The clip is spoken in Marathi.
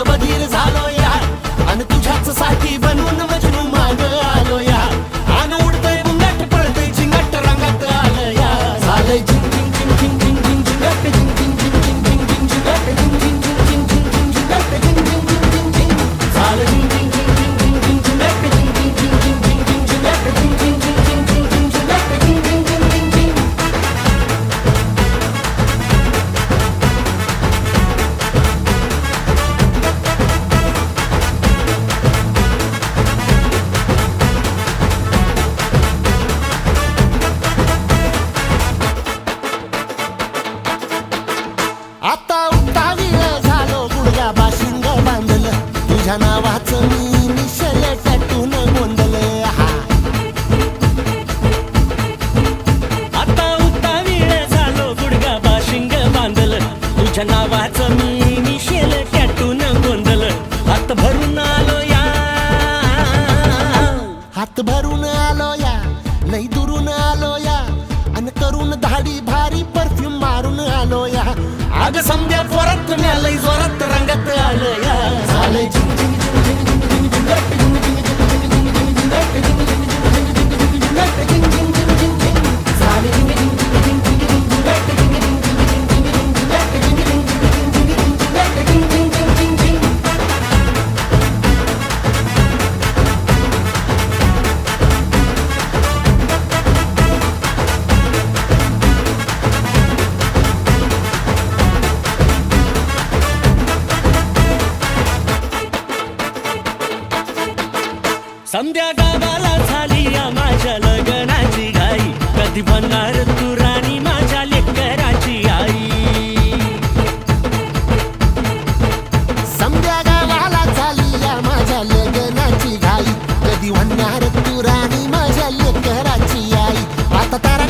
बधीर झालो या आणि तुझ्याच साठी बनून मजनू माग आलो या आणि उडतय बुंगाट पळतय झिंगाट रंगात आलं या झालंय झिंग झिंग झिंग झिंग झिंग झिंग झिंगाट झिंग झिंग झिंग झिंग झिंग झिंग झिंगाट झिंग झिंग झिंग झिंग झिंग झिंग झिंगाट झिंग झिंग झिंग झिंग झिंग झालं झिंग झिंग झिंग झिंग झिंग झिंग झिंगाट झिंग झिंग झिंग झिंग झिंग झिंग झिंगाट झिंग झिंग झिंग झिंग झिंग झिंग झिंगाट झिंग झिंग झिंग झिंग झिंग आता उतावीळ झालो गुडघा बाशिंग बांधलं तुझ्या नावाचं मी निशल टॅटून गोंधलं आता उतावीळ झालो गुडघा बाशिंग बांधलं तुझ्या नावाचं मी निशेल टॅटून गोंधलं हात भरून आलो या हात भरून आलो या लई दुरून आलो या अन करून धाडी भारी परफ्यूम मारून आलो या अग समध्या जोरात लई जोरात रंगात आलं या झालंय झिंग झिंग झिंग झिंग झिंग झिंग झिंगाट झिंग झिंग झिंग झिंग झिंग झिंग झिंगाट झिंग झिंग झिंग झिंग झिंग झिंग झिंगाट झिंग झिंग झिंग झिंग झिंग झालंय झिंग झिंग झिंग झिंग झिंग झिंग झिंगाट झिंग झिंग झिंग झिंग झिंग झिंग झिंगाट झिंग झिंग झिंग झिंग झिंग झिंग झिंगाट झिंग झिंग झिंग झिंग झिंग संध्या गावाला झाली या माझ्या लग्नाची घाई कधी बनणार तू राणी माझ्या लेकराची आई समध्या गावाला झाली या माझ्या लग्नाची घाई कधी म्हणणार तू राणी माझ्या लेकराची आई आता तारा